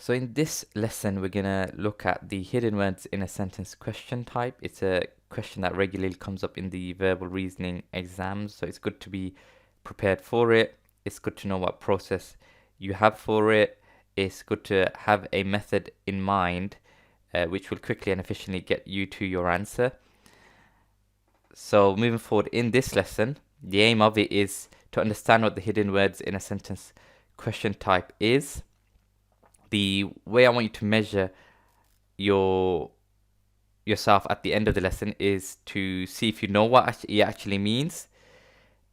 So in this lesson, we're going to look at the hidden words in a sentence question type. It's a question that regularly comes up in the verbal reasoning exams, so it's good to be prepared for it. It's good to know what process you have for it. It's good to have a method in mind which will quickly and efficiently get you to your answer. So moving forward in this lesson, the aim of it is to understand what the hidden words in a sentence question type is. The way I want you to measure yourself at the end of the lesson is to see if you know what it actually means,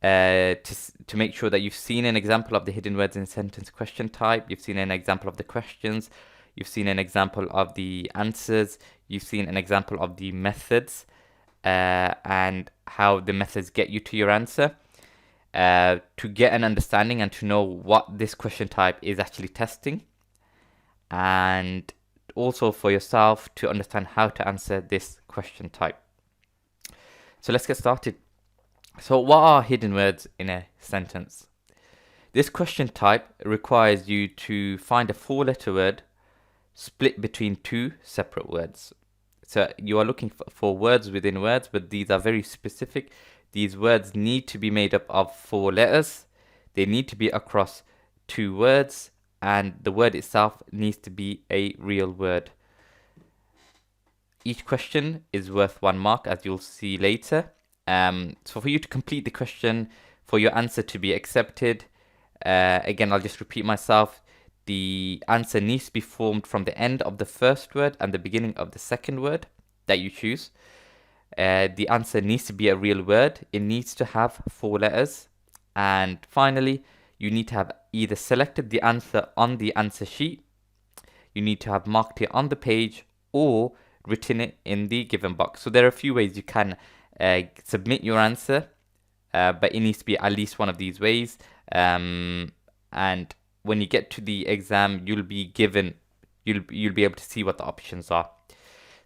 to make sure that you've seen an example of the hidden words in sentence question type, you've seen an example of the questions, you've seen an example of the answers, you've seen an example of the methods, and how the methods get you to your answer, to get an understanding and to know what this question type is actually testing, and also for yourself to understand how to answer this question type. So let's get started. So what are hidden words in a sentence? This question type requires you to find a four-letter word split between two separate words. So you are looking for words within words, but these are very specific. These words need to be made up of four letters. They need to be across two words, and the word itself needs to be a real word. Each question is worth 1 mark, as you'll see later. So for you to complete the question, for your answer to be accepted, again, I'll just repeat myself. The answer needs to be formed from the end of the first word and the beginning of the second word that you choose. The answer needs to be a real word. It needs to have 4 letters. And finally, you need to have either selected the answer on the answer sheet, you need to have marked it on the page, or written it in the given box. So there are a few ways you can submit your answer, but it needs to be at least one of these ways. And when you get to the exam, you'll be able to see what the options are.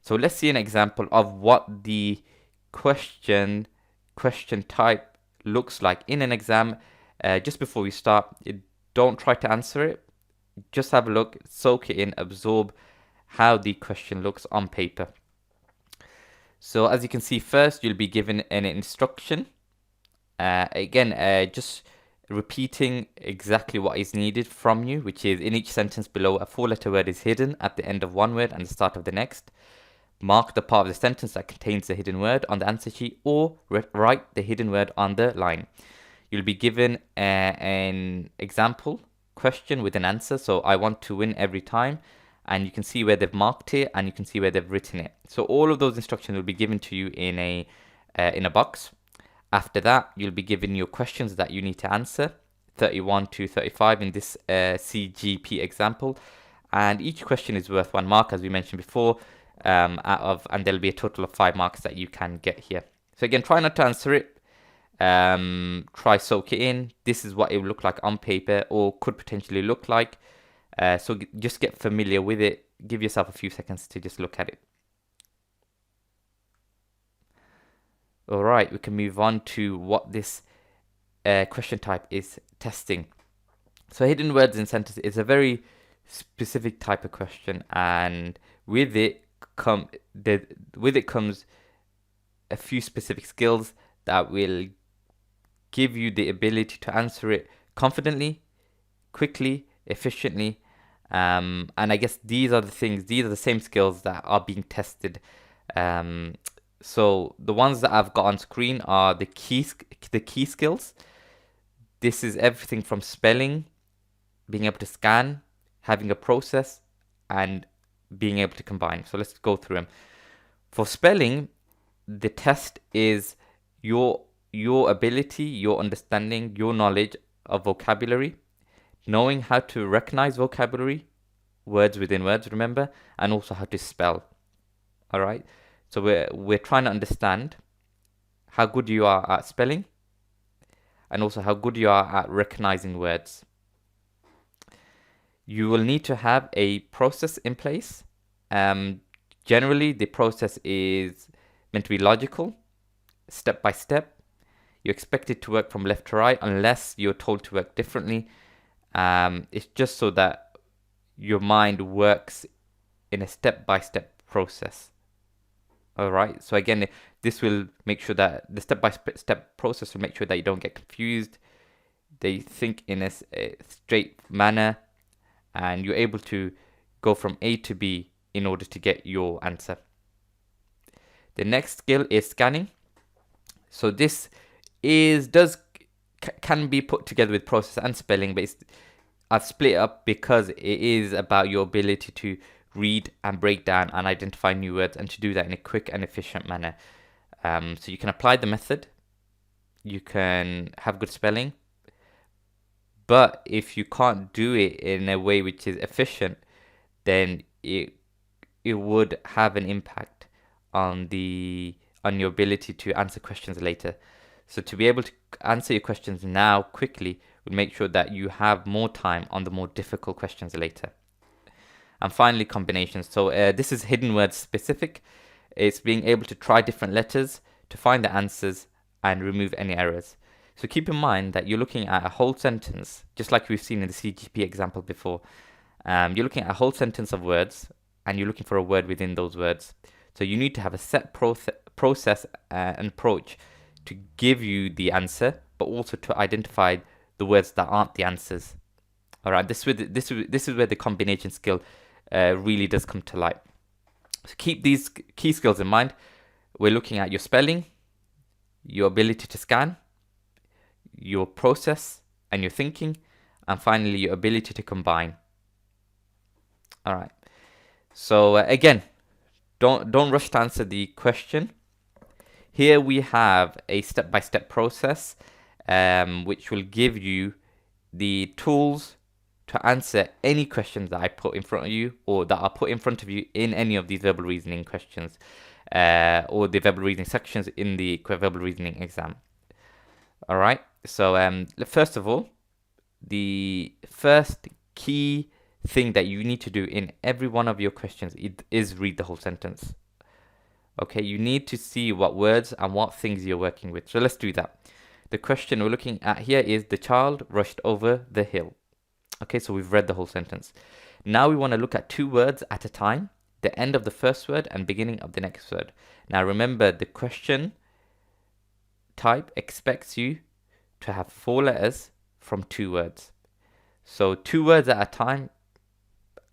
So let's see an example of what the question type looks like in an exam. Just before we start, don't try to answer it. Just have a look, soak it in, absorb how the question looks on paper. So as you can see, first you'll be given an instruction. Again, just repeating exactly what is needed from you, which is in each sentence below, a 4-letter word is hidden at the end of one word and the start of the next. Mark the part of the sentence that contains the hidden word on the answer sheet, or write the hidden word on the line. You'll be given an example question with an answer. So I want to win every time, and you can see where they've marked it and you can see where they've written it. So all of those instructions will be given to you in a box. After that, you'll be given your questions that you need to answer, 31 to 35 in this CGP example, and each question is worth 1 mark, as we mentioned before, and there'll be a total of 5 marks that you can get here. So again, try not to answer it. Try soak it in. This is what it will look like on paper, or could potentially look like. So just get familiar with it. Give yourself a few seconds to just look at it. Alright, we can move on to what this question type is testing. So hidden words in sentences is a very specific type of question, and with it comes a few specific skills that will give you the ability to answer it confidently, quickly, efficiently, and I guess these are the same skills that are being tested. So the ones that I've got on screen are the key skills. This is everything from spelling, being able to scan, having a process, and being able to combine. So let's go through them. For spelling, the test is your ability, your understanding, your knowledge of vocabulary, knowing how to recognize vocabulary, words within words, remember, and also how to spell. All right. So we're trying to understand how good you are at spelling, and also how good you are at recognizing words. You will need to have a process in place. Generally, the process is meant to be logical, step by step. You expect it to work from left to right unless you're told to work differently. It's just so that your mind works in a step-by-step process. Alright, so again, this will make sure that the step-by-step process will make sure that you don't get confused. They think in a straight manner, and you're able to go from A to B in order to get your answer. The next skill is scanning. So this can be put together with process and spelling, but I've split it up because it is about your ability to read and break down and identify new words, and to do that in a quick and efficient manner. So you can apply the method, you can have good spelling, but if you can't do it in a way which is efficient, then it would have an impact on your ability to answer questions later. So to be able to answer your questions now quickly would make sure that you have more time on the more difficult questions later. And finally, combinations. So this is hidden words specific. It's being able to try different letters to find the answers and remove any errors. So keep in mind that you're looking at a whole sentence, just like we've seen in the CGP example before. You're looking at a whole sentence of words, and you're looking for a word within those words. So you need to have a set process and approach to give you the answer, but also to identify the words that aren't the answers. All right, this is where the combination skill really does come to light. So keep these key skills in mind. We're looking at your spelling, your ability to scan, your process and your thinking, and finally your ability to combine. All right. So again, don't rush to answer the question. Here we have a step-by-step process, which will give you the tools to answer any questions that I put in front of you, or that are put in front of you in any of these verbal reasoning questions, or the verbal reasoning sections in the verbal reasoning exam. All right. So first of all, the first key thing that you need to do in every one of your questions is read the whole sentence. Okay, you need to see what words and what things you're working with. So let's do that. The question we're looking at here is the child rushed over the hill. Okay, so we've read the whole sentence. Now we want to look at two words at a time, the end of the first word and beginning of the next word. Now remember, the question type expects you to have 4 letters from 2 words. So 2 words at a time,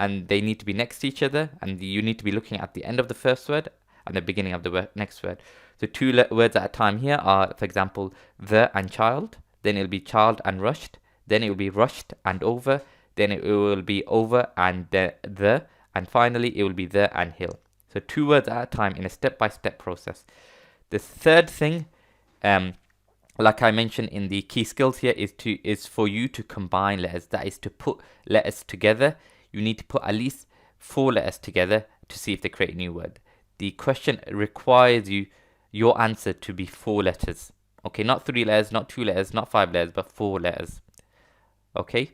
and they need to be next to each other, and you need to be looking at the end of the first word and the beginning of the next word. So 2 words at a time here are, for example, the and child, then it'll be child and rushed, then it will be rushed and over, then it will be over and the, and finally it will be the and hill. So 2 words at a time in a step-by-step process. The third thing, like I mentioned in the key skills here, is for you to combine letters. That is to put letters together. You need to put at least 4 letters together to see if they create a new word. The question requires your answer to be 4 letters. Okay, not 3 letters, not 2 letters, not 5 letters, but 4 letters. Okay.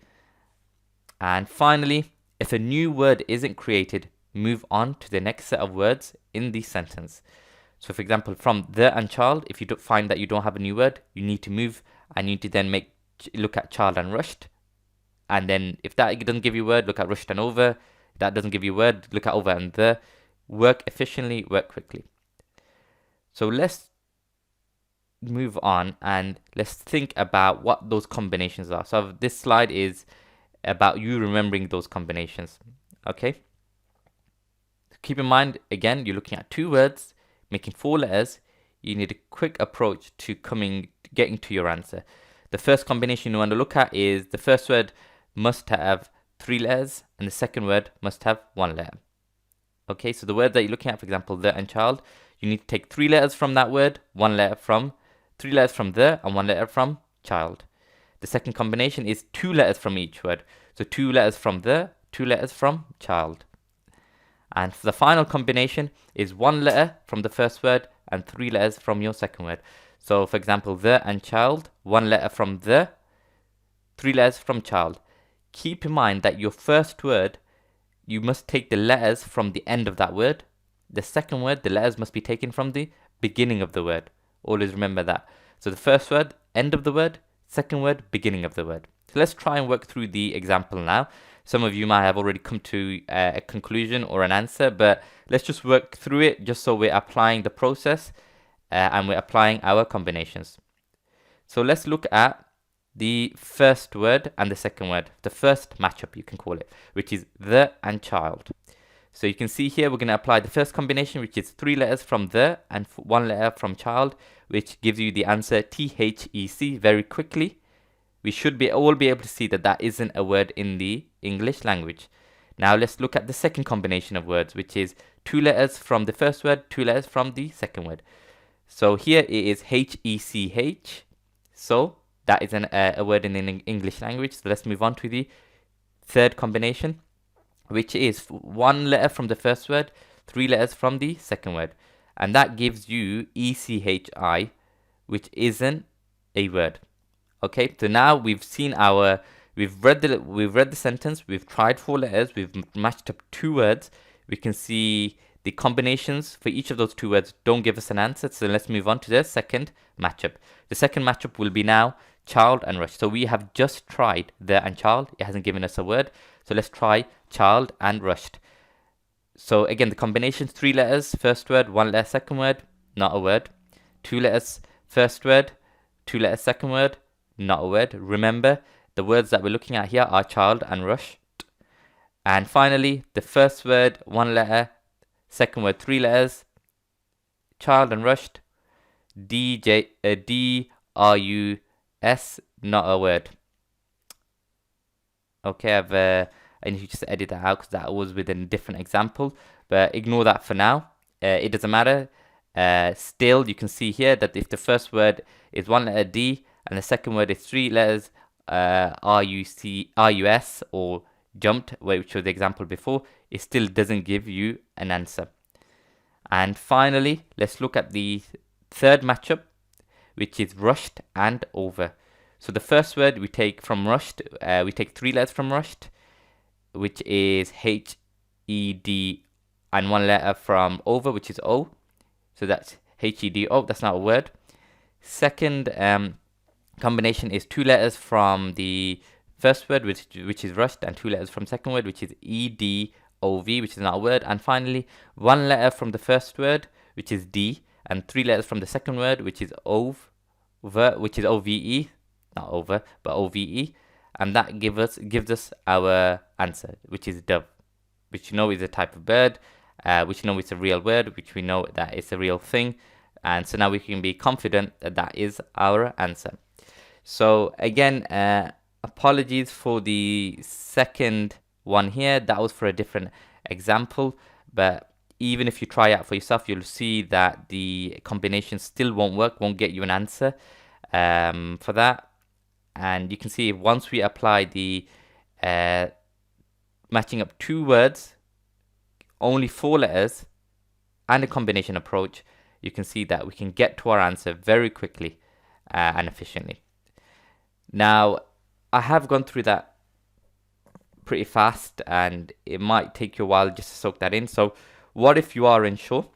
And finally, if a new word isn't created, move on to the next set of words in the sentence. So for example, from the and child, if you find that you don't have a new word, you need to move, and you need to then look at child and rushed. And then if that doesn't give you a word, look at rushed and over. If that doesn't give you a word, look at over and the. Work efficiently, work quickly. So let's move on and let's think about what those combinations are. So this slide is about you remembering those combinations. Okay. Keep in mind, again, you're looking at 2 words, making 4 letters. You need a quick approach to getting to your answer. The first combination you want to look at is the first word must have 3 letters and the second word must have 1 letter. Okay, so the word that you're looking at, for example, the and child, you need to take 3 letters from that word, 3 letters from the and 1 letter from child. The second combination is 2 letters from each word. So 2 letters from the, 2 letters from child. And for the final combination is 1 letter from the first word and 3 letters from your second word. So for example, the and child, 1 letter from the, 3 letters from child. Keep in mind that your first word, you must take the letters from the end of that word. The second word, the letters must be taken from the beginning of the word. Always remember that. So the first word, end of the word, second word, beginning of the word. So let's try and work through the example now. Some of you might have already come to a conclusion or an answer, but let's just work through it just so we're applying the process and we're applying our combinations. So let's look at the first word and the second word, the first matchup you can call it, which is the and child. So you can see here we're going to apply the first combination, which is 3 letters from the and 1 letter from child, which gives you the answer THEC very quickly. We should all be able to see that that isn't a word in the English language. Now let's look at the second combination of words, which is 2 letters from the first word, 2 letters from the second word. So here it is HECH. So that is a word in the English language. So let's move on to the third combination, which is 1 letter from the first word, 3 letters from the second word. And that gives you ECHI, which isn't a word. Okay, so now we've read the sentence, we've tried 4 letters, we've matched up 2 words. We can see the combinations for each of those 2 words don't give us an answer. So let's move on to the second matchup. The second matchup will be now child and rush. So we have just tried the and child. It hasn't given us a word. So let's try child and rushed. So again, the combinations, 3 letters, first word, 1 letter, second word, not a word. 2 letters, first word, 2 letters, second word, not a word. Remember, the words that we're looking at here are child and rushed. And finally, the first word, 1 letter, second word, 3 letters, child and rushed, D-R-U-S, not a word. Okay, I need to just edit that out because that was with a different example, but ignore that for now. It doesn't matter. Still, you can see here that if the first word is 1 letter D and the second word is 3 letters R-U-S or jumped, which was the example before, it still doesn't give you an answer. And finally, let's look at the third matchup, which is rushed and over. So the first word we take from rushed, we take 3 letters from rushed, which is H-E-D, and 1 letter from over, which is O. So that's H-E-D-O, that's not a word. Second combination is 2 letters from the first word, which is rushed, and 2 letters from second word, which is E-D-O-V, which is not a word. And finally, 1 letter from the first word, which is D, and 3 letters from the second word, which is over, which is O-V-E, not over, but O-V-E. And that gives us our answer, which is dove, which you know is a type of bird, which you know is a real word, which we know that it's a real thing. And so now we can be confident that that is our answer. So again, apologies for the second one here. That was for a different example. But even if you try out for yourself, you'll see that the combination still won't work, won't get you an answer for that. And you can see once we apply the matching up 2 words, only 4 letters, and a combination approach, you can see that we can get to our answer very quickly and efficiently. Now, I have gone through that pretty fast, and it might take you a while just to soak that in. So what if you are unsure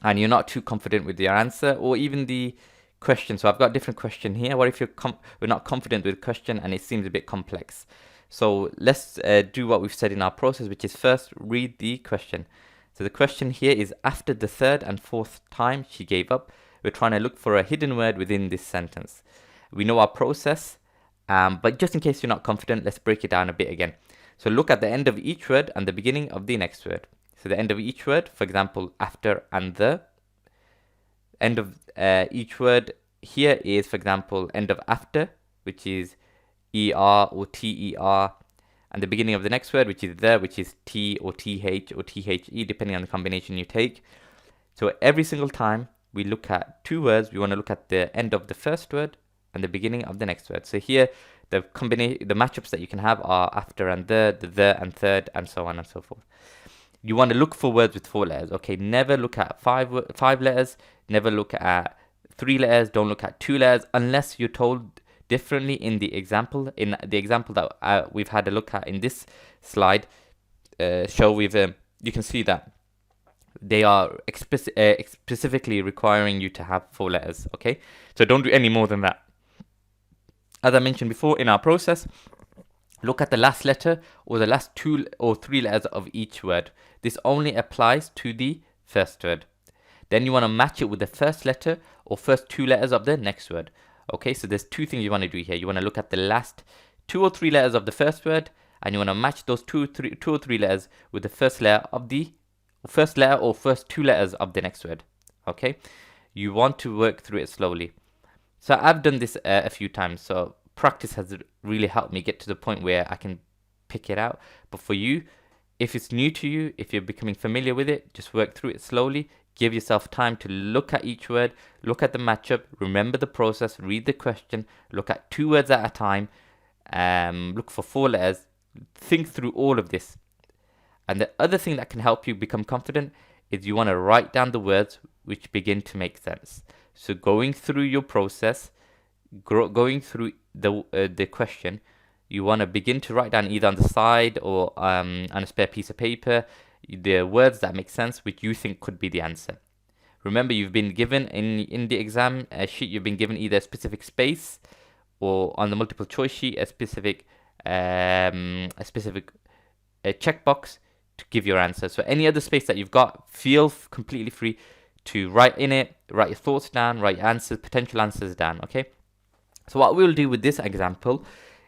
and you're not too confident with your answer or even the question? So I've got a different question here. What if we're not confident with the question and it seems a bit complex? So let's do what we've said in our process, which is first read the question. So the question here is, after the 3rd and 4th time she gave up, we're trying to look for a hidden word within this sentence. We know our process, but just in case you're not confident, let's break it down a bit again. So look at the end of each word and the beginning of the next word. So the end of each word, for example, after and the. End of each word here is, for example, end of after, which is ER or TER. And the beginning of the next word, which is the, which is T or TH or THE, depending on the combination you take. So every single time we look at 2 words, we want to look at the end of the first word and the beginning of the next word. So here, the matchups that you can have are after and the and third, and so on and so forth. You want to look for words with 4 letters. Okay, never look at 5 letters. Never look at 3 letters. Don't look at 2 letters unless you're told differently in the example. In the example that we've had a look at in this slide, you can see that they are specifically requiring you to have 4 letters. Okay, so don't do any more than that. As I mentioned before, in our process, look at the last letter or the last 2 or 3 letters of each word. This only applies to the first word. Then you want to match it with the first letter or first 2 letters of the next word. Okay, so there's 2 things you want to do here. You want to look at the last 2 or 3 letters of the first word, and you want to match those 2 or 3 letters with the first letter of the first letter or first 2 letters of the next word. Okay, you want to work through it slowly. So I've done this a few times, so practice has really helped me get to the point where I can pick it out. But for you, if it's new to you, if you're becoming familiar with it, just work through it slowly. Give yourself time to look at each word, look at the matchup, remember the process, read the question, look at 2 words at a time, look for 4 letters, think through all of this. And the other thing that can help you become confident is you want to write down the words which begin to make sense. So going through your process, going through the question, you want to begin to write down either on the side or on a spare piece of paper the words that make sense which you think could be the answer. Remember, you've been given in the exam sheet, you've been given either a specific space or on the multiple choice sheet a specific checkbox to give your answer. So any other space that you've got, feel completely free to write in it, write your thoughts down, write your answers, potential answers down. Okay, so what we'll do with this example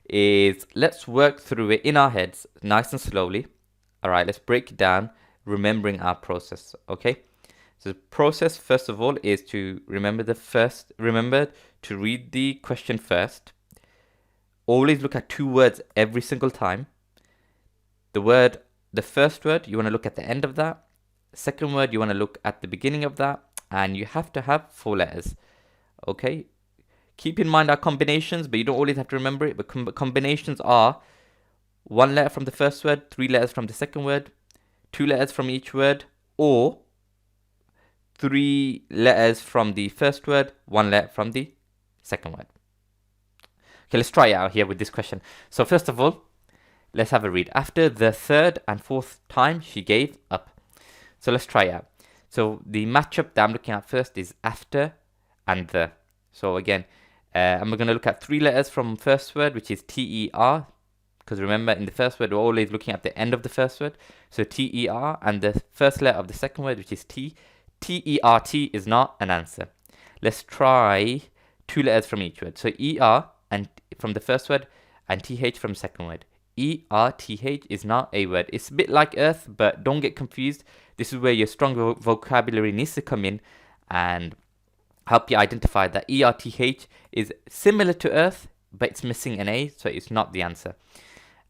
is let's work through it in our heads nice and slowly. All right, let's break it down, remembering our process. Okay, so the process first of all is to remember to read the question first. Always look at 2 words every single time. The first word, you want to look at the end of that. Second word, you want to look at the beginning of that. And you have to have 4 letters. Okay, keep in mind our combinations, but you don't always have to remember it. But combinations are 1 letter from the first word, 3 letters from the second word, 2 letters from each word, or 3 letters from the first word, 1 letter from the second word. Okay, let's try it out here with this question. So first of all, let's have a read. After the 3rd and 4th time, she gave up. So let's try it out. So the matchup that I'm looking at first is after and the. So again, I'm going to look at 3 letters from first word, which is T-E-R. Because remember, in the first word, we're always looking at the end of the first word. So T-E-R, and the first letter of the second word, which is T. T-E-R-T is not an answer. Let's try 2 letters from each word. So E-R and from the first word, and T-H from the second word. E-R-T-H is not a word. It's a bit like earth, but don't get confused. This is where your strong vocabulary needs to come in and help you identify that E-R-T-H is similar to earth, but it's missing an A, so it's not the answer.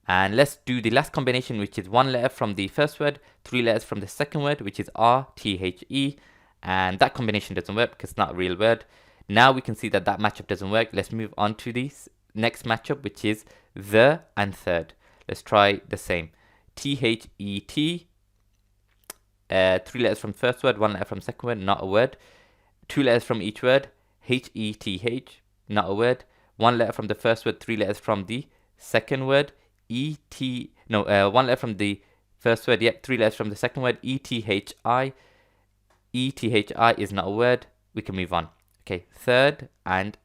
And let's do the last combination, which is 1 letter from the first word, 3 letters from the second word, which is R-T-H-E. And that combination doesn't work because it's not a real word. Now we can see that that matchup doesn't work. Let's move on to the next matchup, which is the and third. Let's try the same. T-H-E-T. 3 letters from first word, 1 letter from second word, not a word. 2 letters from each word. H-E-T-H, not a word. 1 letter from the first word, 3 letters from the second word. 1 letter from the first word, 3 letters from the second word. E-T-H-I. E-T-H-I is not a word. We can move on. Okay, third and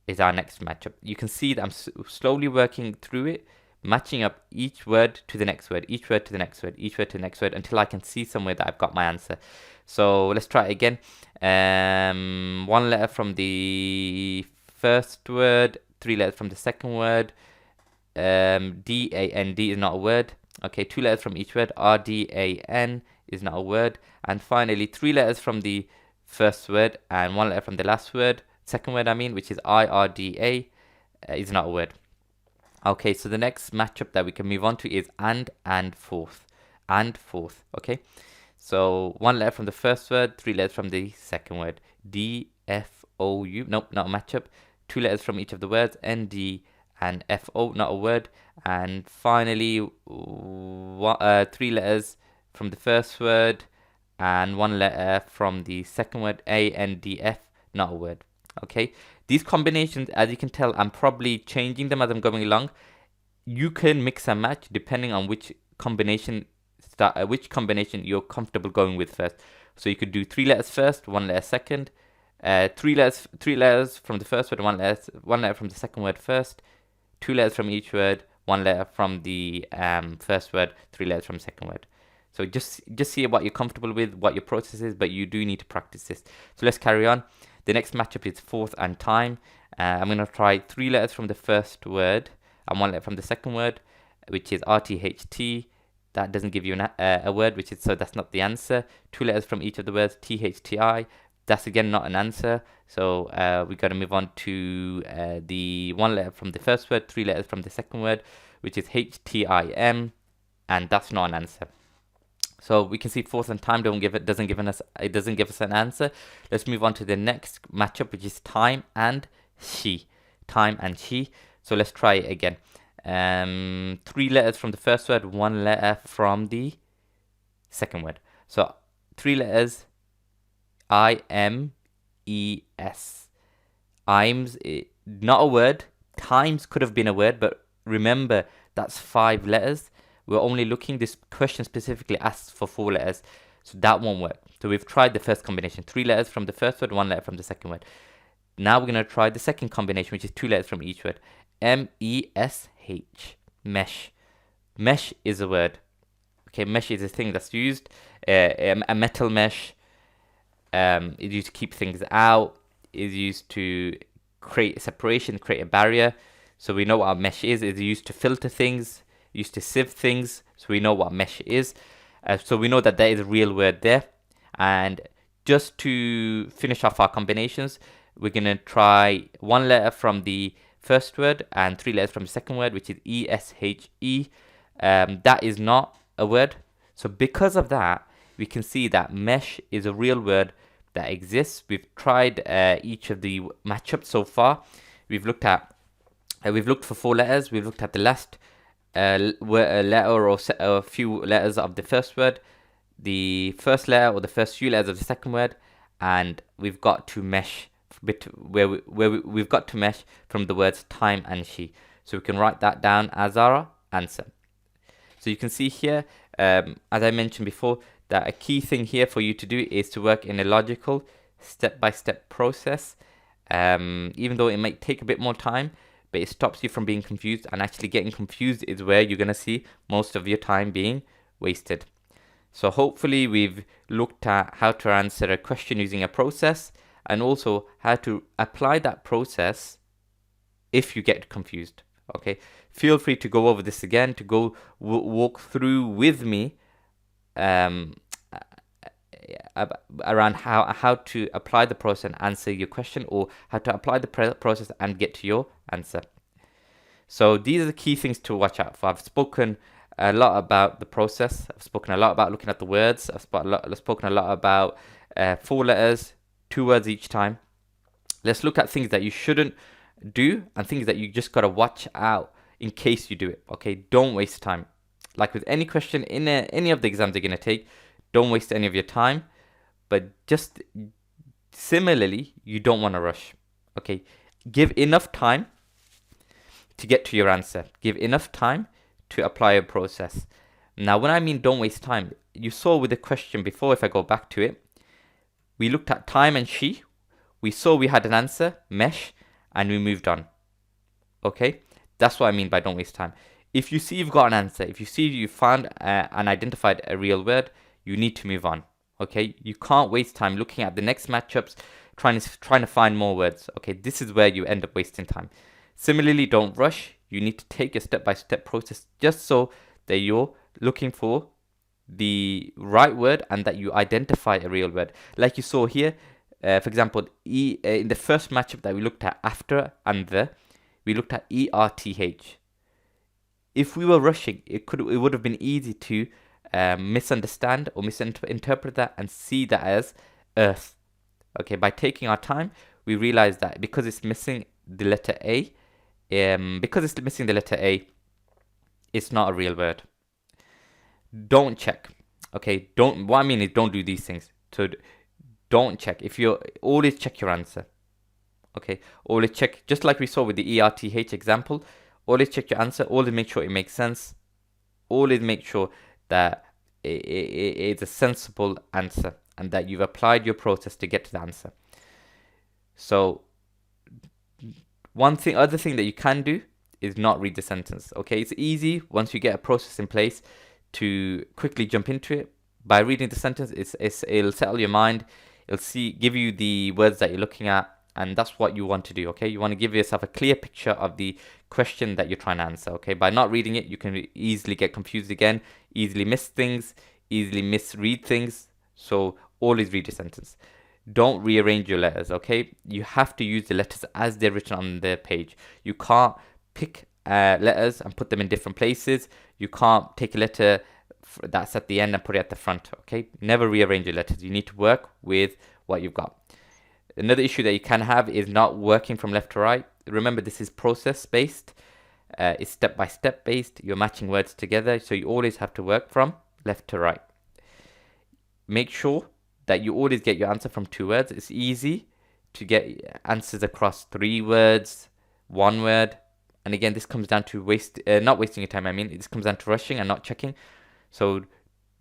is our next matchup. You can see that I'm slowly working through it, matching up each word to the next word, each word to the next word, each word to the next word, until I can see somewhere that I've got my answer. So let's try it again. 1 letter from the first word, 3 letters from the second word. D-A-N-D is not a word. Okay, 2 letters from each word. R-D-A-N is not a word. And finally, 3 letters from the first word and 1 letter from the last word, second word I mean, which is I-R-D-A, is not a word. Okay, so the next matchup that we can move on to is and fourth. And fourth, okay? So 1 letter from the first word, 3 letters from the second word. D-F-O-U, nope, not a matchup. 2 letters from each of the words, N-D and F-O, not a word. And finally, 3 letters from the first word and 1 letter from the second word, A-N-D-F, not a word. Okay, these combinations, as you can tell, I'm probably changing them as I'm going along. You can mix and match depending on which combination you're comfortable going with first. So you could do 3 letters first, 1 letter second, 3 letters from the first word, 1 letter from the second word first, 2 letters from each word, one letter from the first word, 3 letters from the second word. So just see what you're comfortable with, what your process is, but you do need to practice this. So let's carry on. The next matchup is fourth and time. I'm going to try 3 letters from the first word and 1 letter from the second word, which is RTHT. That doesn't give you a word, which is, so that's not the answer. 2 letters from each of the words, THTI. That's again not an answer. So we got to move on to the 1 letter from the first word, 3 letters from the second word, which is HTIM, and that's not an answer. So we can see fourth and time doesn't give us an answer. Let's move on to the next matchup, which is time and she. Time and she. So let's try it again. 3 letters from the first word, 1 letter from the second word. So 3 letters, IMES. IMS, not a word. Times could have been a word, but remember that's 5 letters. We're only looking, this question specifically asks for 4 letters, so that won't work. So we've tried the first combination, 3 letters from the first word, 1 letter from the second word. Now we're going to try the second combination, which is 2 letters from each word. MESH, mesh. Mesh is a word. Okay, mesh is a thing that's used. A metal mesh is used to keep things out, is used to create separation, create a barrier. So we know what a mesh is. It's used to filter things, used to sieve things, so we know what mesh is. So we know that there is a real word there. And just to finish off our combinations, we're going to try 1 letter from the first word and 3 letters from the second word, which is ESHE. That is not a word. So because of that, we can see that mesh is a real word that exists. We've tried each of the matchups so far. We've looked for 4 letters. We've looked at the last letter or a few letters of the first word, the first letter or the first few letters of the second word, and we've got to mesh we've got to mesh from the words time and she. So we can write that down as our answer. So you can see here, as I mentioned before, that a key thing here for you to do is to work in a logical step-by-step process. Even though it might take a bit more time, but it stops you from being confused, and actually getting confused is where you're going to see most of your time being wasted. So hopefully we've looked at how to answer a question using a process, and also how to apply that process if you get confused. Okay, feel free to go over this again, to go walk through with me around how to apply the process and answer your question, or how to apply the process and get to your answer. So these are the key things to watch out for. I've spoken a lot about the process. I've spoken a lot about looking at the words. I've spoken a lot about 4 letters, 2 words each time. Let's look at things that you shouldn't do and things that you just got to watch out in case you do it. Okay, don't waste time. Like with any question in any of the exams you're going to take, don't waste any of your time. But just similarly, you don't want to rush. Okay, give enough time to get to your answer. Give enough time to apply a process. Now, when I mean don't waste time, you saw with the question before, if I go back to it, we looked at time and she. We saw we had an answer, mesh, and we moved on. Okay, that's what I mean by don't waste time. If you see you've got an answer, if you see you found and identified a real word, you need to move on. Okay, you can't waste time looking at the next matchups, trying to find more words. Okay, this is where you end up wasting time. Similarly, don't rush. You need to take a step-by-step process just so that you're looking for the right word and that you identify a real word. Like you saw here, for example, in the first matchup that we looked at after and the, we looked at ERTH. If we were rushing, it would have been easy to misunderstand or misinterpret that and see that as earth. Okay, by taking our time, we realize that because it's missing the letter A, it's not a real word. Don't check. Okay, what I mean is don't do these things. So don't check. Always check your answer. Okay, always check, just like we saw with the ERTH example, always check your answer, always make sure it makes sense, always make sure that it's a sensible answer and that you've applied your process to get to the answer. So other thing that you can do is not read the sentence. Okay, it's easy once you get a process in place to quickly jump into it. By reading the sentence, it'll settle your mind. It'll give you the words that you're looking at, and that's what you want to do. Okay, you want to give yourself a clear picture of the question that you're trying to answer. Okay, by not reading it, you can easily get confused again, easily miss things, easily misread things. So always read the sentence. Don't rearrange your letters. Okay, you have to use the letters as they're written on the page. You can't pick letters and put them in different places. You can't take a letter that's at the end and put it at the front. Okay, never rearrange your letters. You need to work with what you've got. Another issue that you can have is not working from left to right. Remember, this is process based. It's step by step based. You're matching words together, so you always have to work from left to right. Make sure that you always get your answer from 2 words. It's easy to get answers across 3 words, 1 word. And again, this comes down to not wasting your time. I mean, this comes down to rushing and not checking. So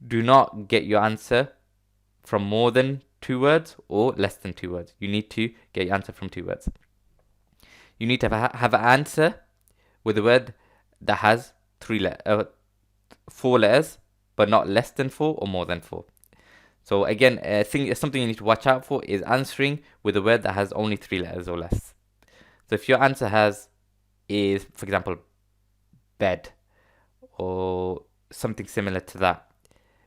do not get your answer from more than 2 words or less than 2 words. You need to get your answer from 2 words. You need to have an answer with a word that has 4 letters, but not less than 4 or more than 4. So again, something you need to watch out for is answering with a word that has only 3 letters or less. So if your answer is, for example, bed or something similar to that,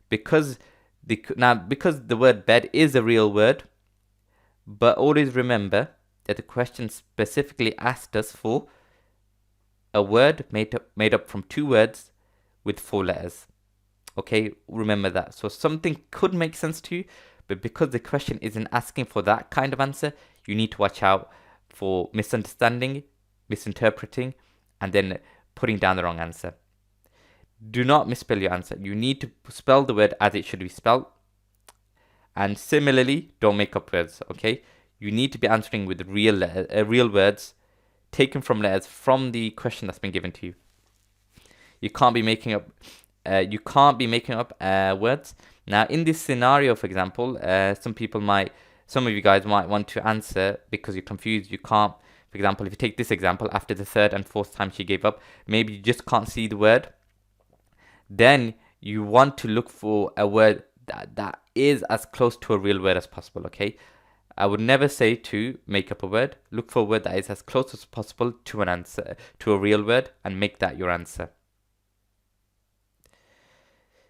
because the word bed is a real word, but always remember that the question specifically asked us for a word made up from 2 words with 4 letters. Okay, remember that. So something could make sense to you, but because the question isn't asking for that kind of answer, you need to watch out for misunderstanding, misinterpreting, and then putting down the wrong answer. Do not misspell your answer. You need to spell the word as it should be spelled. And similarly, don't make up words, okay? You need to be answering with real words taken from letters from the question that's been given to you. You can't be making up words. Now, in this scenario, for example, some of you guys might want to answer because you're confused. You can't. For example, if you take this example, after the 3rd and 4th time she gave up, maybe you just can't see the word. Then you want to look for a word that is as close to a real word as possible. Okay, I would never say to make up a word. Look for a word that is as close as possible to an answer, to a real word, and make that your answer.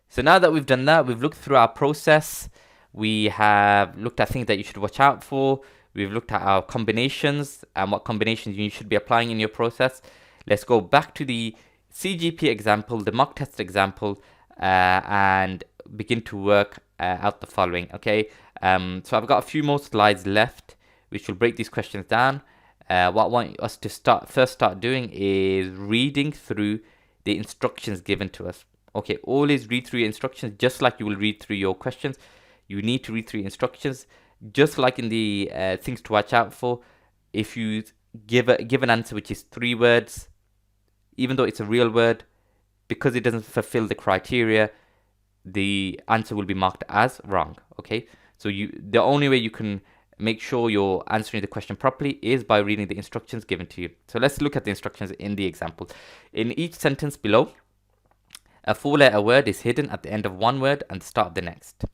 So now that we've done that, we've looked through our process. We have looked at things that you should watch out for. We've looked at our combinations and what combinations you should be applying in your process. Let's go back to the CGP example, the mock test example, and begin to work out the following. Okay, so I've got a few more slides left, which will break these questions down. What I want us to first start doing is reading through the instructions given to us. Okay, always read through your instructions just like you will read through your questions. You need to read through instructions, just like in the things to watch out for. If you give an answer which is 3 words, even though it's a real word, because it doesn't fulfill the criteria, the answer will be marked as wrong. Okay, so the only way you can make sure you're answering the question properly is by reading the instructions given to you. So let's look at the instructions in the example. In each sentence below, a 4-letter word is hidden at the end of one word and the start of the next.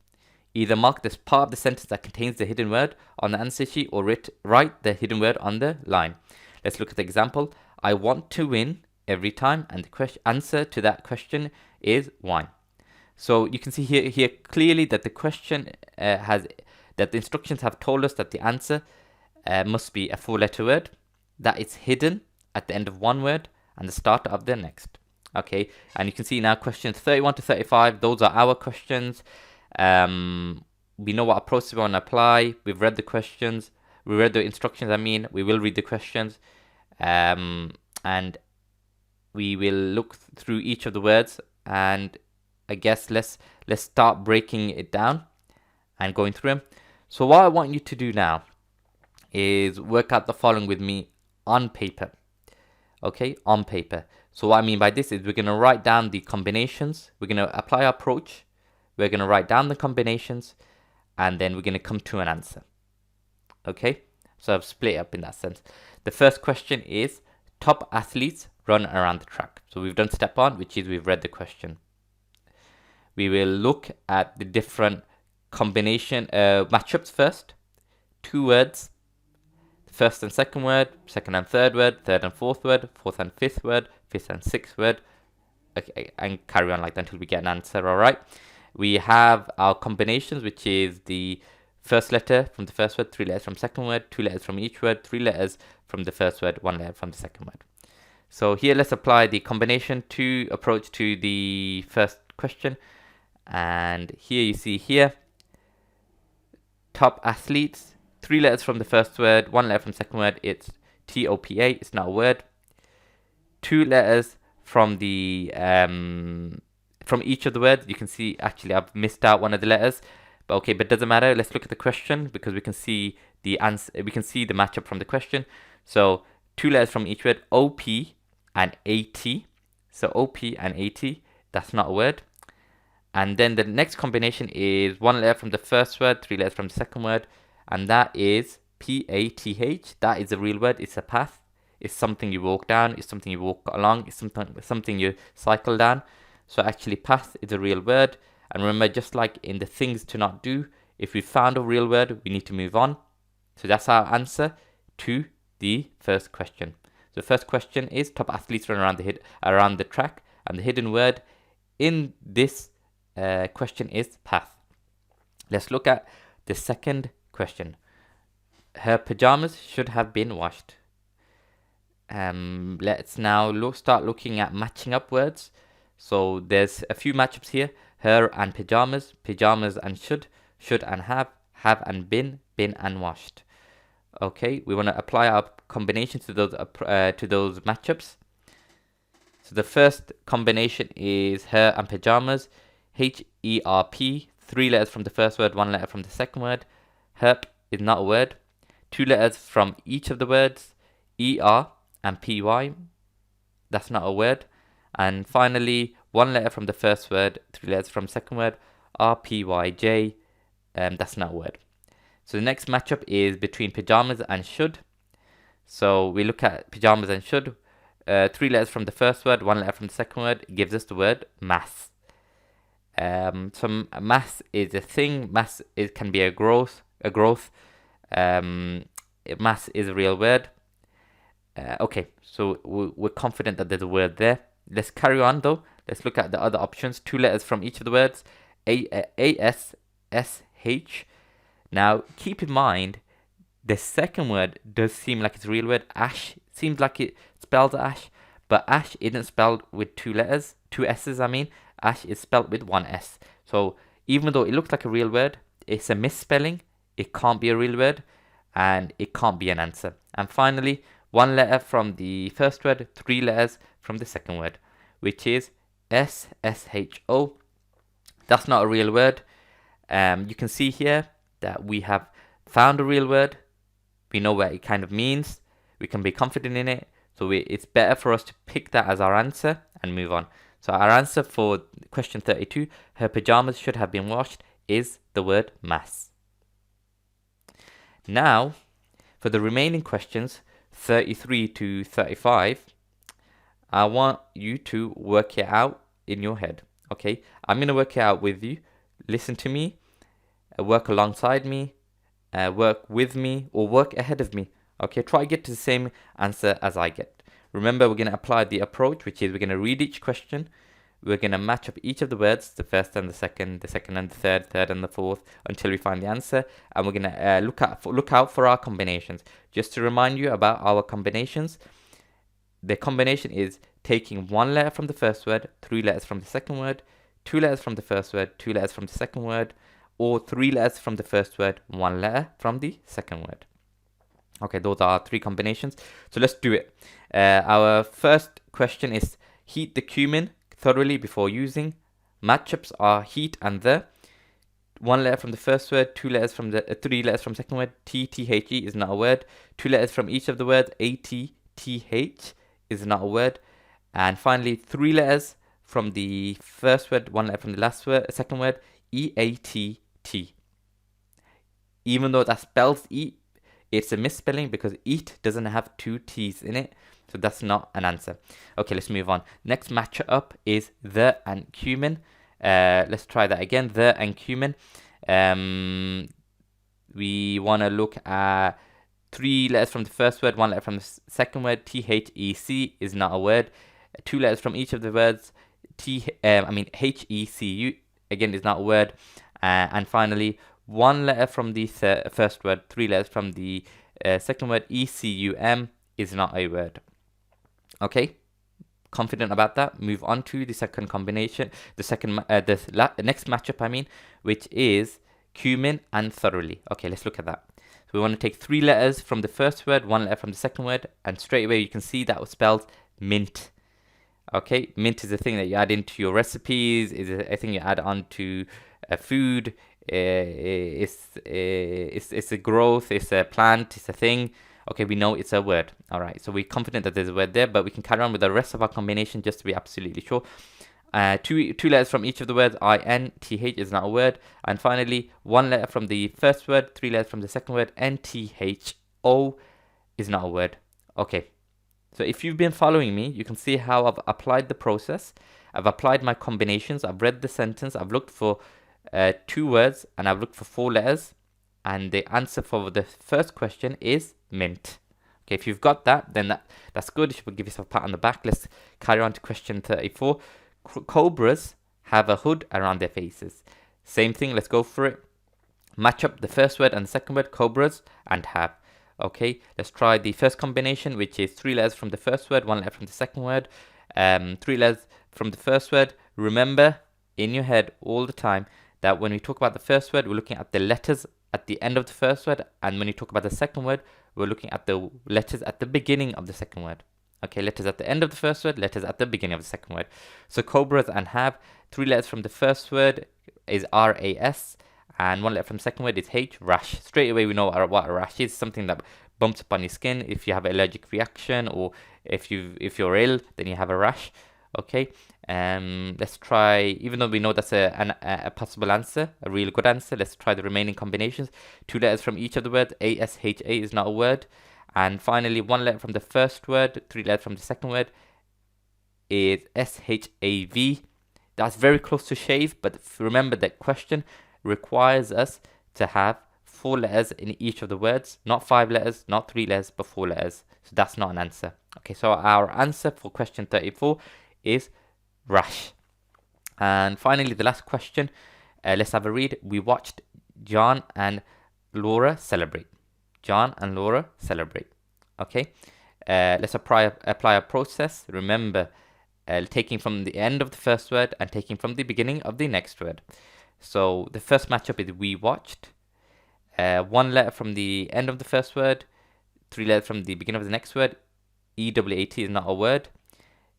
Either mark this part of the sentence that contains the hidden word on the answer sheet or write the hidden word on the line. Let's look at the example. I want to win every time, and the answer to that question is wine. So you can see here clearly that the question that the instructions have told us that the answer must be a 4-letter word that is hidden at the end of one word and the start of the next. Okay, and you can see now questions 31 to 35, those are our questions. We know what approach we want to apply. We've read the questions. We read the instructions, we will read the questions. And we will look through each of the words, and I guess let's start breaking it down and going through them. So what I want you to do now is work out the following with me on paper. Okay, on paper. So what I mean by this is we're going to write down the combinations. We're going to apply our approach. We're going to write down the combinations, and then we're going to come to an answer. Okay, so I've split it up in that sense. The first question is top athletes run around the track. So we've done step 1, which is we've read the question. We will look at the different combination matchups first. 2 words, first and second word, second and third word, third and fourth word, fourth and fifth word, fifth and sixth word. Okay, and carry on like that until we get an answer. All right. We have our combinations, which is the first letter from the first word, 3 letters from second word, 2 letters from each word, 3 letters from the first word, 1 letter from the second word. So here let's apply the combination approach to the first question. And here you see here, top athletes, 3 letters from the first word, 1 letter from the second word, it's TOPA, it's not a word. 2 letters from the from each of the words. You can see actually I've missed out one of the letters, but okay, but it doesn't matter. Let's look at the question because we can see the answer, we can see the matchup from the question. So 2 letters from each word, OP and AT. So OP and AT, that's not a word. And then the next combination is 1 letter from the first word, 3 letters from the second word, and that is PATH. That is a real word. It's a path. It's something you walk down. It's something you walk along. It's something you cycle down. So actually path is a real word. And remember, just like in the things to not do, if we found a real word, we need to move on. So that's our answer to the first question. So the first question is top athletes run around the track, and the hidden word in this question is path. Let's look at the second question. Her pajamas should have been washed. Let's now start looking at matching up words. So there's a few matchups here. Her and pajamas, pajamas and should and have and been and washed. Okay, we want to apply our combinations to those matchups. So the first combination is her and pajamas. HERP, 3 letters from the first word, 1 letter from the second word. Herp is not a word. 2 letters from each of the words. ER and PY, that's not a word. And finally, 1 letter from the first word, 3 letters from the second word. RPYJ, that's not a word. So the next matchup is between pajamas and should. So we look at pajamas and should. 3 letters from the first word, 1 letter from the second word gives us the word mass. So mass is a thing. Mass can be a growth. Mass is a real word. Okay, so we're confident that there's a word there. Let's carry on though. Let's look at the other options. 2 letters from each of the words. ASSH. Now keep in mind, the second word does seem like it's a real word. Ash seems like it spells ash, but ash isn't spelled with 2 letters, 2 S's I mean. Ash is spelled with 1 S. So even though it looks like a real word, it's a misspelling. It can't be a real word, and it can't be an answer. And finally, 1 letter from the first word, 3 letters from the second word, which is SSHO. That's not a real word. You can see here that we have found a real word. We know what it kind of means. We can be confident in it. So it's better for us to pick that as our answer and move on. So our answer for question 32, her pajamas should have been washed, is the word mass. Now, for the remaining questions, 33 to 35, I want you to work it out in your head. Okay, I'm going to work it out with you. Listen to me, work alongside me, work with me, or work ahead of me. Okay, try to get to the same answer as I get. Remember, we're going to apply the approach, which is we're going to read each question. We're going to match up each of the words, the first and the second and the third and the fourth, until we find the answer. And we're going to look out for our combinations. Just to remind you about our combinations, the combination is taking 1 letter from the first word, 3 letters from the second word, 2 letters from the first word, 2 letters from the second word, or 3 letters from the first word, 1 letter from the second word. Okay, those are 3 combinations. So let's do it. Our first question is heat the cumin thoroughly before using. Matchups are heat and the. 1 letter from the first word, 2 letters from the 3 letters from second word. TTHE is not a word. 2 letters from each of the words. ATTH is not a word. And finally, 3 letters from the first word, 1 letter from the second word. EATT. Even though that spells eat, it's a misspelling because eat doesn't have 2 T's in it. So that's not an answer. Okay, let's move on. Next matchup is the and cumin. Let's try that again. The and cumin. We want to look at 3 letters from the first word, 1 letter from the second word. THEC is not a word. 2 letters from each of the words. HECU again is not a word. And finally, 1 letter from the first word, 3 letters from the second word. ECUM is not a word. Okay, confident about that. Move on to the second combination, the next matchup, I mean, which is cumin and thoroughly. Okay, let's look at that. So we want to take 3 letters from the first word, 1 letter from the second word, and straight away you can see that was spelled mint. Okay, mint is a thing that you add into your recipes, is a thing you add onto food. It's a growth, it's a plant, it's a thing. Okay, we know it's a word. All right, so we're confident that there's a word there, but we can carry on with the rest of our combination just to be absolutely sure. Two letters from each of the words. INTH is not a word. And finally, 1 letter from the first word, 3 letters from the second word. NTHO is not a word. Okay, so if you've been following me, you can see how I've applied the process. I've applied my combinations. I've read the sentence. I've looked for 2 words, and I've looked for 4 letters. And the answer for the first question is mint. Okay, if you've got that, then that's good. You should give yourself a pat on the back. Let's carry on to question 34. Cobras have a hood around their faces. Same thing, let's go for it. Match up the first word and the second word, cobras and have. Okay, let's try the first combination, which is 3 letters from the first word, 1 letter from the second word. 3 letters from the first word. Remember in your head all the time that when we talk about the first word, we're looking at the letters at the end of the first word, and when you talk about the second word, we're looking at the letters at the beginning of the second word. Okay, letters at the end of the first word, letters at the beginning of the second word. So cobras and have, 3 letters from the first word is RAS, and 1 letter from the second word is H, rash. Straight away we know what a rash is, something that bumps up on your skin if you have an allergic reaction, or if you're ill, then you have a rash. Okay, let's try, even though we know that's a possible answer, a really good answer, let's try the remaining combinations. 2 letters from each of the words. ASHA is not a word. And finally, 1 letter from the first word, 3 letters from the second word is SHAV. That's very close to shave, but remember that question requires us to have 4 letters in each of the words, not 5 letters, not 3 letters, but 4 letters. So that's not an answer. Okay, so our answer for question 34 is rash. And finally, the last question, let's have a read. We watched John and Laura celebrate. John and Laura celebrate. Okay, let's apply a process. Remember, taking from the end of the first word and taking from the beginning of the next word. So the first matchup is we watched. 1 letter from the end of the first word, 3 letters from the beginning of the next word. EWAT is not a word.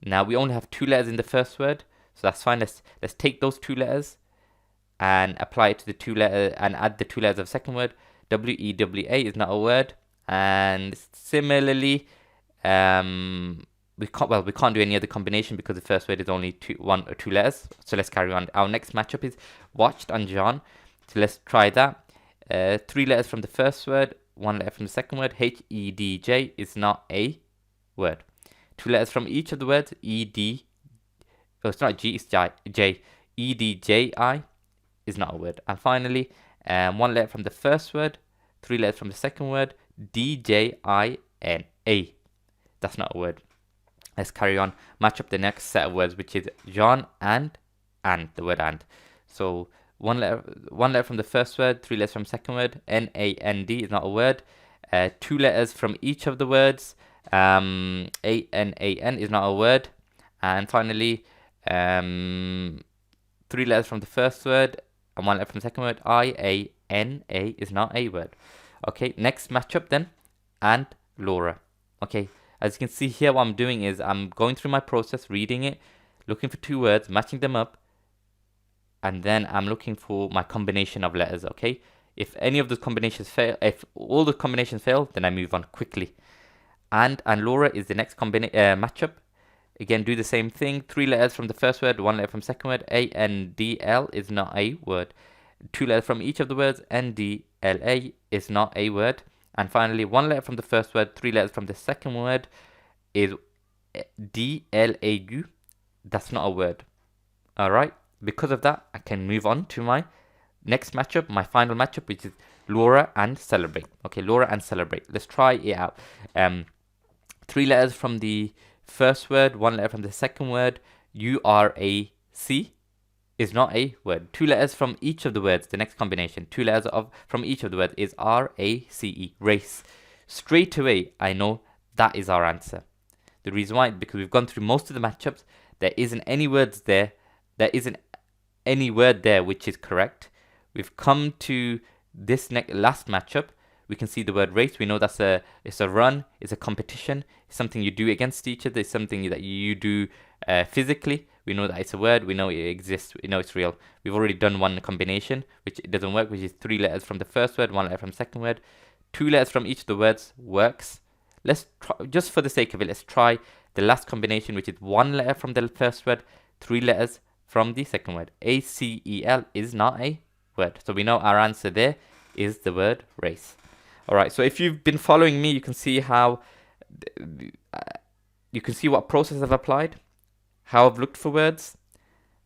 Now we only have 2 letters in the first word, so that's fine. Let's take those 2 letters and apply it to the 2 letters and add the 2 letters of the second word. WEWA is not a word, and similarly, we can't do any other combination because the first word is only 1 or 2 letters. So let's carry on. Our next matchup is watched and John. So let's try that. 3 letters from the first word, 1 letter from the second word. HEDJ is not a word. 2 letters from each of the words. ED. Oh, it's not G, it's J. EDJI is not a word. And finally, 1 letter from the first word, 3 letters from the second word. DJINA. That's not a word. Let's carry on. Match up the next set of words, which is John and the word and. So 1 letter from the first word, 3 letters from the second word. NAND is not a word. 2 letters from each of the words. ANAN is not a word. And finally, 3 letters from the first word and 1 letter from the second word. IANA is not a word. Okay, next matchup then, and Laura. Okay, as you can see here, what I'm doing is I'm going through my process, reading it, looking for 2 words, matching them up, and then I'm looking for my combination of letters. Okay, if any of those combinations fail, if all the combinations fail, then I move on quickly. And Laura is the next matchup. Again, do the same thing. 3 letters from the first word, 1 letter from the second word. ANDL is not a word. 2 letters from each of the words. NDLA is not a word. And finally, 1 letter from the first word, 3 letters from the second word. is DLAU. That's not a word. Alright, because of that, I can move on to my next matchup, my final matchup, which is Laura and Celebrate. Okay, Laura and Celebrate. Let's try it out. 3 letters from the first word, 1 letter from the second word. URAC is not a word. 2 letters from each of the words, the next combination. 2 letters from each of the words is RACE, race. Straight away, I know that is our answer. The reason why, because we've gone through most of the matchups, there isn't any words there. There isn't any word there which is correct. We've come to this last matchup. We can see the word race. We know it's a run, it's a competition, it's something you do against each other, it's something that you do physically. We know that it's a word, we know it exists, we know it's real. We've already done one combination, which it doesn't work, which is 3 letters from the first word, 1 letter from the second word. 2 letters from each of the words works. Let's try, just for the sake of it, let's try the last combination, which is 1 letter from the first word, 3 letters from the second word. ACEL is not a word. So we know our answer there is the word race. Alright, so if you've been following me, you can see how, you can see what process I've applied, how I've looked for words,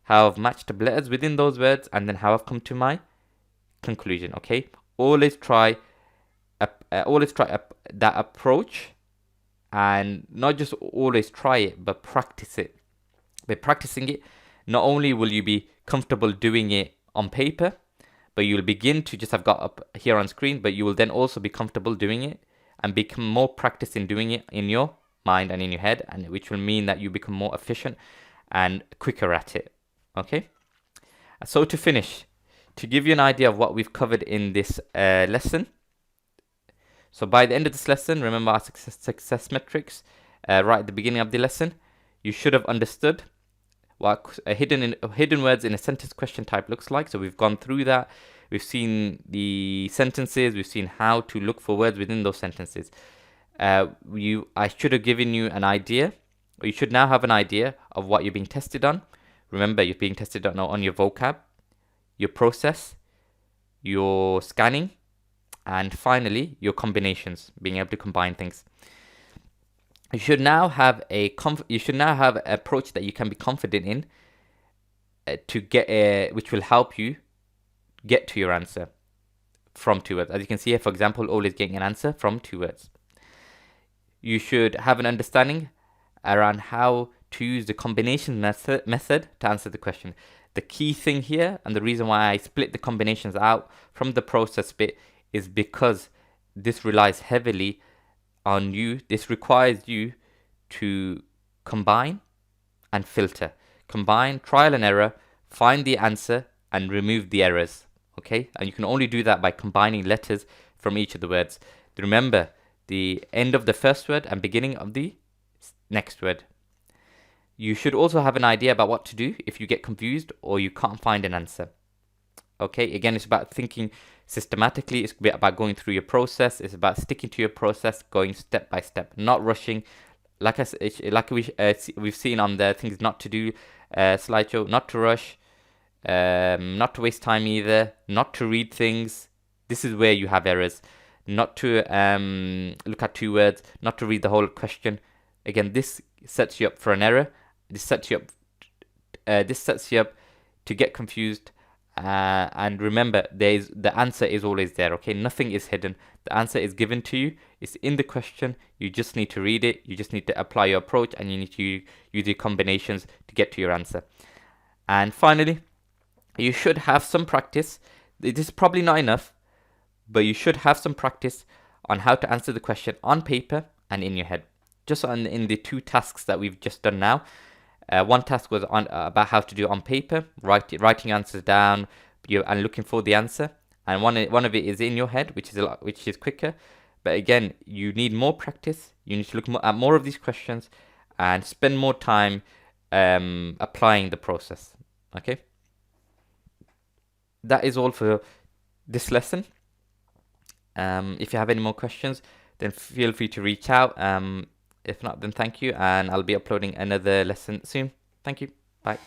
how I've matched up letters within those words, and then how I've come to my conclusion, okay? Always try that approach, and not just always try it, but practice it. By practicing it, not only will you be comfortable doing it on paper, but you'll begin to just have got up here on screen, but you will then also be comfortable doing it and become more practiced in doing it in your mind and in your head, and which will mean that you become more efficient and quicker at it. Okay? So to finish, to give you an idea of what we've covered in this lesson. So by the end of this lesson, remember our success metrics right at the beginning of the lesson. You should have understood what hidden words in a sentence question type looks like. So we've gone through that. We've seen the sentences. We've seen how to look for words within those sentences. I should have given you an idea, or you should now have an idea of what you're being tested on. Remember, you're being tested on your vocab, your process, your scanning, and finally your combinations, being able to combine things. You should now have an approach that you can be confident in to get which will help you get to your answer from 2 words. As you can see here, for example, always getting an answer from 2 words. You should have an understanding around how to use the combination method to answer the question. The key thing here, and the reason why I split the combinations out from the process bit, is because this relies heavily on you. This requires you to combine and filter. Combine, trial and error, find the answer and remove the errors. Okay? And you can only do that by combining letters from each of the words. Remember, the end of the first word and beginning of the next word. You should also have an idea about what to do if you get confused or you can't find an answer. Okay, again, it's about thinking systematically. It's about going through your process. It's about sticking to your process, going step by step, not rushing. Like we've seen on the things not to do slideshow, not to rush, not to waste time either, not to read things. This is where you have errors. Not to look at 2 words, not to read the whole question. Again, this sets you up for an error. This sets you up to get confused. And remember, the answer is always there. Okay, nothing is hidden. The answer is given to you. It's in the question. You just need to read it. You just need to apply your approach, and you need to use your combinations to get to your answer. And finally, you should have some practice. It is probably not enough, but you should have some practice on how to answer the question on paper and in your head. Just in the 2 tasks that we've just done now. One task was about how to do it on paper, writing answers down and looking for the answer. And one of it is in your head, which is quicker. But again, you need more practice. You need to look at more of these questions and spend more time applying the process. Okay? That is all for this lesson. If you have any more questions, then feel free to reach out. If not, then thank you, and I'll be uploading another lesson soon. Thank you. Bye.